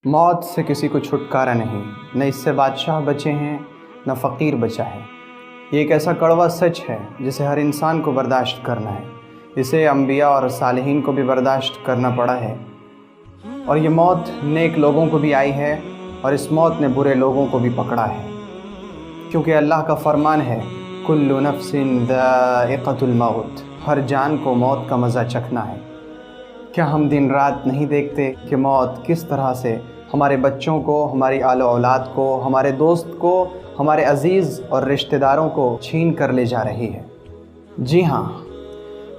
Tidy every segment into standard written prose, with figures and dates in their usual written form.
मौत से किसी को छुटकारा नहीं, न इससे बादशाह बचे हैं न फ़कीर बचा है। ये एक ऐसा कड़वा सच है जिसे हर इंसान को बर्दाश्त करना है। इसे अंबिया और सालिहीन को भी बर्दाश्त करना पड़ा है, और ये मौत नेक लोगों को भी आई है और इस मौत ने बुरे लोगों को भी पकड़ा है। क्योंकि अल्लाह का फरमान है, कुल्लु नफ्सिन ज़ाइक़तुल मौत, हर जान को मौत का मज़ा चखना है। क्या हम दिन रात नहीं देखते कि मौत किस तरह से हमारे बच्चों को, हमारी आलो औलाद को, हमारे दोस्त को, हमारे अज़ीज़ और रिश्तेदारों को छीन कर ले जा रही है। जी हाँ,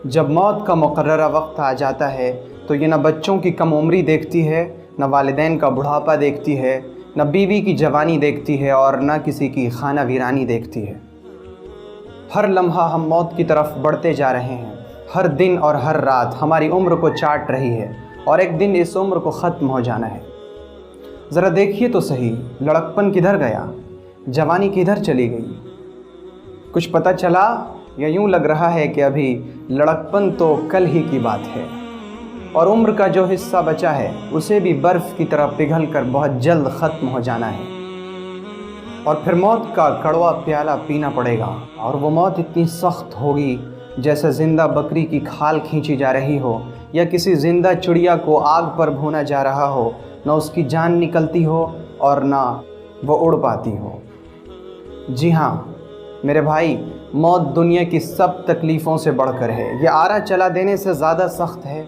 जब मौत का मुकर्ररा वक्त आ जाता है तो ये न बच्चों की कम उम्री देखती है, न वालिदैन का बुढ़ापा देखती है, न बीवी की जवानी देखती है और न किसी की खाना वीरानी देखती है। हर लम्हा हम मौत की तरफ बढ़ते जा रहे हैं। हर दिन और हर रात हमारी उम्र को चाट रही है और एक दिन इस उम्र को ख़त्म हो जाना है। ज़रा देखिए तो सही, लड़कपन किधर गया, जवानी किधर चली गई। कुछ पता चला या यूँ लग रहा है कि अभी लड़कपन तो कल ही की बात है और उम्र का जो हिस्सा बचा है उसे भी बर्फ़ की तरह पिघल कर बहुत जल्द ख़त्म हो जाना है। और फिर मौत का कड़वा प्याला पीना पड़ेगा, और वो मौत इतनी सख्त होगी जैसे ज़िंदा बकरी की खाल खींची जा रही हो या किसी ज़िंदा चिड़िया को आग पर भूना जा रहा हो। न उसकी जान निकलती हो और ना वो उड़ पाती हो। जी हाँ मेरे भाई, मौत दुनिया की सब तकलीफ़ों से बढ़कर है। ये आरा चला देने से ज़्यादा सख्त है,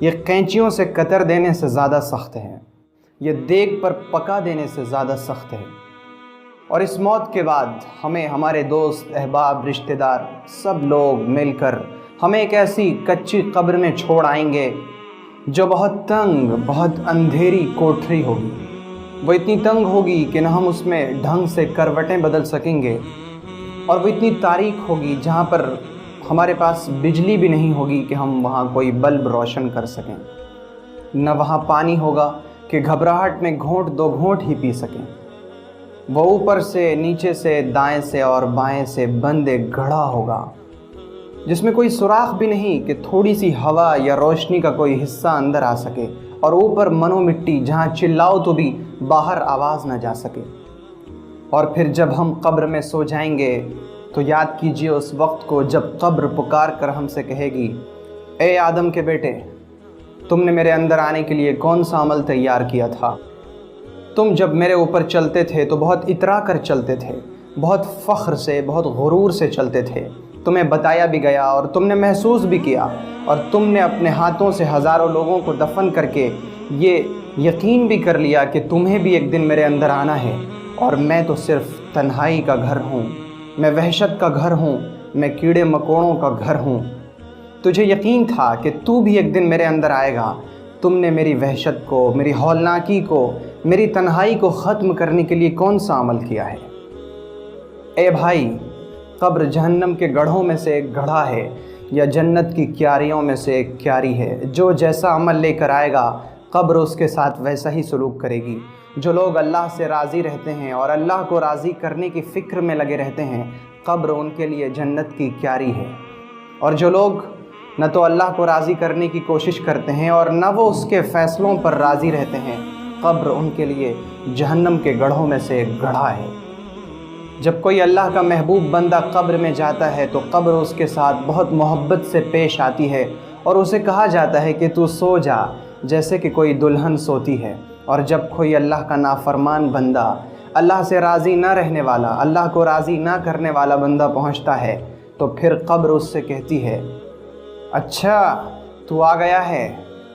ये कैंचियों से कतर देने से ज़्यादा सख्त है, ये देग पर पका देने से ज़्यादा सख्त है। और इस मौत के बाद हमें हमारे दोस्त, अहबाब, रिश्तेदार सब लोग मिलकर हमें एक ऐसी कच्ची कब्र में छोड़ आएंगे जो बहुत तंग, बहुत अंधेरी कोठरी होगी। वो इतनी तंग होगी कि न हम उसमें ढंग से करवटें बदल सकेंगे, और वो इतनी तारीक होगी जहाँ पर हमारे पास बिजली भी नहीं होगी कि हम वहाँ कोई बल्ब रोशन कर सकें। न वहाँ पानी होगा कि घबराहट में घोंट दो घोंट ही पी सकें। वो ऊपर से, नीचे से, दाएं से और बाएं से बंद एक घड़ा होगा जिसमें कोई सुराख भी नहीं कि थोड़ी सी हवा या रोशनी का कोई हिस्सा अंदर आ सके, और ऊपर मनो मिट्टी जहाँ चिल्लाओ तो भी बाहर आवाज़ न जा सके। और फिर जब हम कब्र में सो जाएंगे तो याद कीजिए उस वक्त को जब कब्र पुकार कर हमसे कहेगी, ए आदम के बेटे, तुमने मेरे अंदर आने के लिए कौन सा अमल तैयार किया था। तुम जब मेरे ऊपर चलते थे तो बहुत इतरा कर चलते थे, बहुत फ़ख्र से, बहुत गुरूर से चलते थे। तुम्हें बताया भी गया और तुमने महसूस भी किया, और तुमने अपने हाथों से हज़ारों लोगों को दफन करके ये यकीन भी कर लिया कि तुम्हें भी एक दिन मेरे अंदर आना है। और मैं तो सिर्फ़ तन्हाई का घर हूँ, मैं वहशत का घर हूँ, मैं कीड़े मकोड़ों का घर हूँ। तुझे यकीन था कि तू भी एक दिन मेरे अंदर आएगा। तुमने मेरी वहशत को, मेरी हौलनाकी को, मेरी तन्हाई को ख़त्म करने के लिए कौन सा अमल किया है। ए भाई, कब्र जहन्नम के गढ़ों में से एक गढ़ा है या जन्नत की क्यारियों में से एक क्यारी है। जो जैसा अमल लेकर आएगा कब्र उसके साथ वैसा ही सलूक करेगी। जो लोग अल्लाह से राज़ी रहते हैं और अल्लाह को राज़ी करने की फ़िक्र में लगे रहते हैं, कब्र उनके लिए जन्नत की क्यारी है। और जो लोग न तो अल्लाह को राज़ी करने की कोशिश करते हैं और न वो उसके फ़ैसलों पर राज़ी रहते हैं, कब्र उनके लिए जहन्नम के गढ़ों में से एक गढ़ा है। जब कोई अल्लाह का महबूब बंदा कब्र में जाता है तो कब्र उसके साथ बहुत मोहब्बत से पेश आती है और उसे कहा जाता है कि तू सो जा, जैसे कि कोई दुल्हन सोती है। और जब कोई अल्लाह का नाफरमान बंदा, अल्लाह से राज़ी ना रहने वाला, अल्लाह को राज़ी ना करने वाला बंदा पहुँचता है तो फिर कब्र उससे कहती है, अच्छा तू आ गया है,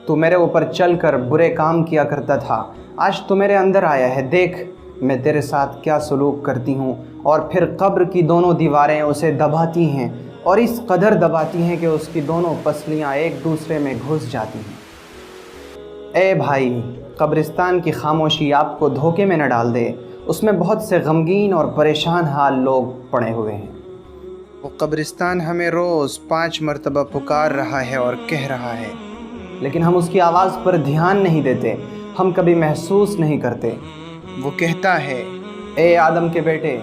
तू मेरे ऊपर चल कर बुरे काम किया करता था, आज तू मेरे अंदर आया है, देख मैं तेरे साथ क्या सलूक करती हूँ। और फिर कब्र की दोनों दीवारें उसे दबाती हैं, और इस कदर दबाती हैं कि उसकी दोनों पसलियाँ एक दूसरे में घुस जाती हैं। ए भाई, कब्रिस्तान की खामोशी आपको धोखे में न डाल दे। उसमें बहुत से गमगीन और परेशान हाल लोग पड़े हुए हैं। वो कब्रिस्तान हमें रोज़ 5 मरतबा पुकार रहा है और कह रहा है, लेकिन हम उसकी आवाज़ पर ध्यान नहीं देते, हम कभी महसूस नहीं करते। वो कहता है, ए आदम के बेटे,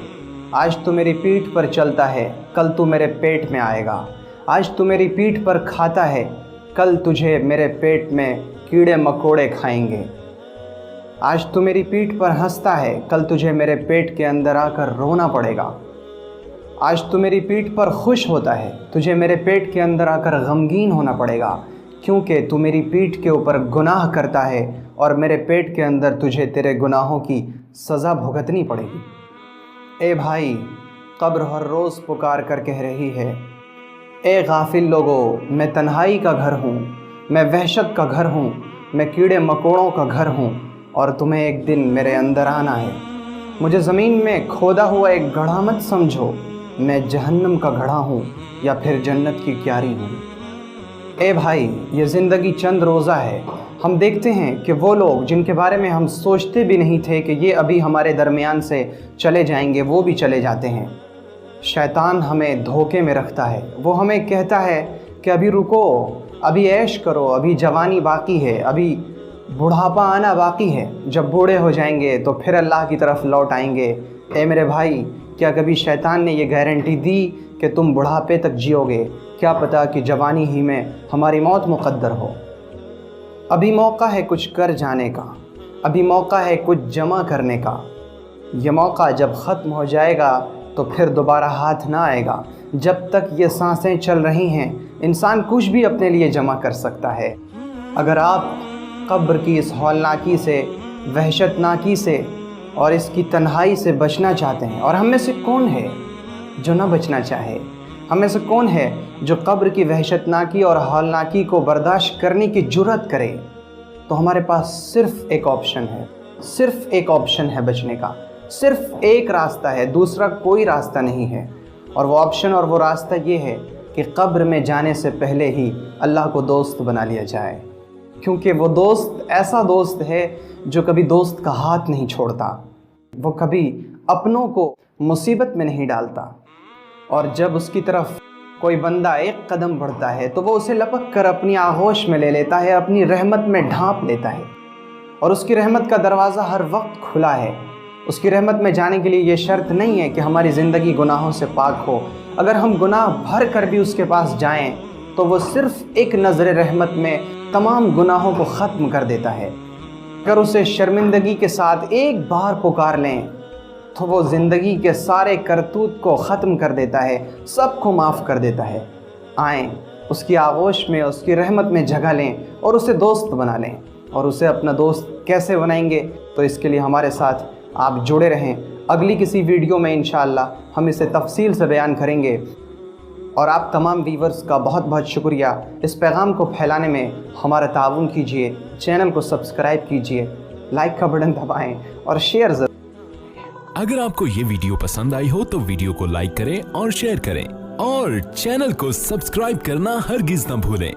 आज तू मेरी पीठ पर चलता है, कल तू मेरे पेट में आएगा। आज तू मेरी पीठ पर खाता है, कल तुझे मेरे पेट में कीड़े मकोड़े खाएंगे। آج تو میری پیٹھ پر ہنستا ہے، کل تجھے میرے پیٹ کے اندر آ کر رونا پڑے گا۔ آج تو میری پیٹھ پر خوش ہوتا ہے، تجھے میرے پیٹ کے اندر آ کر غمگین ہونا پڑے گا، کیونکہ تو میری پیٹھ کے اوپر گناہ کرتا ہے اور میرے پیٹ کے اندر تجھے تیرے گناہوں کی سزا بھگتنی پڑے گی۔ اے بھائی، قبر ہر روز پکار کر کہہ رہی ہے، اے غافل لوگو، میں تنہائی کا گھر ہوں، میں وحشت کا گھر ہوں، میں کیڑے مکوڑوں کا گھر ہوں، اور تمہیں ایک دن میرے اندر آنا ہے۔ مجھے زمین میں کھودا ہوا ایک گڑھا مت سمجھو، میں جہنم کا گڑھا ہوں یا پھر جنت کی کیاری ہوں۔ اے بھائی، یہ زندگی چند روزہ ہے۔ ہم دیکھتے ہیں کہ وہ لوگ جن کے بارے میں ہم سوچتے بھی نہیں تھے کہ یہ ابھی ہمارے درمیان سے چلے جائیں گے، وہ بھی چلے جاتے ہیں۔ شیطان ہمیں دھوکے میں رکھتا ہے، وہ ہمیں کہتا ہے کہ ابھی رکو، ابھی عیش کرو، ابھی جوانی باقی ہے، ابھی بڑھاپا آنا باقی ہے، جب بوڑھے ہو جائیں گے تو پھر اللہ کی طرف لوٹ آئیں گے۔ اے میرے بھائی، کیا کبھی شیطان نے یہ گارنٹی دی کہ تم بڑھاپے تک جیو گے؟ کیا پتہ کہ جوانی ہی میں ہماری موت مقدر ہو۔ ابھی موقع ہے کچھ کر جانے کا، ابھی موقع ہے کچھ جمع کرنے کا۔ یہ موقع جب ختم ہو جائے گا تو پھر دوبارہ ہاتھ نہ آئے گا۔ جب تک یہ سانسیں چل رہی ہیں، انسان کچھ بھی اپنے لیے جمع کر سکتا ہے۔ اگر آپ قبر کی اس ہولناکی سے، وحشت ناکی سے اور اس کی تنہائی سے بچنا چاہتے ہیں، اور ہم میں سے کون ہے جو نہ بچنا چاہے؟ ہم میں سے کون ہے جو قبر کی وحشت ناکی اور ہولناکی کو برداشت کرنے کی جرأت کرے؟ تو ہمارے پاس صرف ایک آپشن ہے، صرف ایک آپشن ہے بچنے کا، صرف ایک راستہ ہے، دوسرا کوئی راستہ نہیں ہے۔ اور وہ آپشن اور وہ راستہ یہ ہے کہ قبر میں جانے سے پہلے ہی اللہ کو دوست بنا لیا جائے، کیونکہ وہ دوست ایسا دوست ہے جو کبھی دوست کا ہاتھ نہیں چھوڑتا، وہ کبھی اپنوں کو مصیبت میں نہیں ڈالتا، اور جب اس کی طرف کوئی بندہ ایک قدم بڑھتا ہے تو وہ اسے لپک کر اپنی آغوش میں لے لیتا ہے، اپنی رحمت میں ڈھانپ لیتا ہے، اور اس کی رحمت کا دروازہ ہر وقت کھلا ہے۔ اس کی رحمت میں جانے کے لیے یہ شرط نہیں ہے کہ ہماری زندگی گناہوں سے پاک ہو۔ اگر ہم گناہ بھر کر بھی اس کے پاس جائیں تو وہ صرف ایک نظر رحمت میں تمام گناہوں کو ختم کر دیتا ہے۔ اگر اسے شرمندگی کے ساتھ ایک بار پکار لیں تو وہ زندگی کے سارے کرتوت کو ختم کر دیتا ہے، سب کو معاف کر دیتا ہے۔ آئیں، اس کی آغوش میں، اس کی رحمت میں جگہ لیں اور اسے دوست بنا لیں۔ اور اسے اپنا دوست کیسے بنائیں گے؟ تو اس کے لیے ہمارے ساتھ آپ جڑے رہیں۔ اگلی کسی ویڈیو میں انشاءاللہ ہم اسے تفصیل سے بیان کریں گے۔ اور آپ تمام ویورز کا بہت بہت شکریہ، اس پیغام کو پھیلانے میں ہمارا تعاون کیجئے، چینل کو سبسکرائب کیجئے، لائک کا بٹن دبائیں اور شیئر ضرور۔ اگر آپ کو یہ ویڈیو پسند آئی ہو تو ویڈیو کو لائک کریں اور شیئر کریں، اور چینل کو سبسکرائب کرنا ہرگز نہ بھولیں۔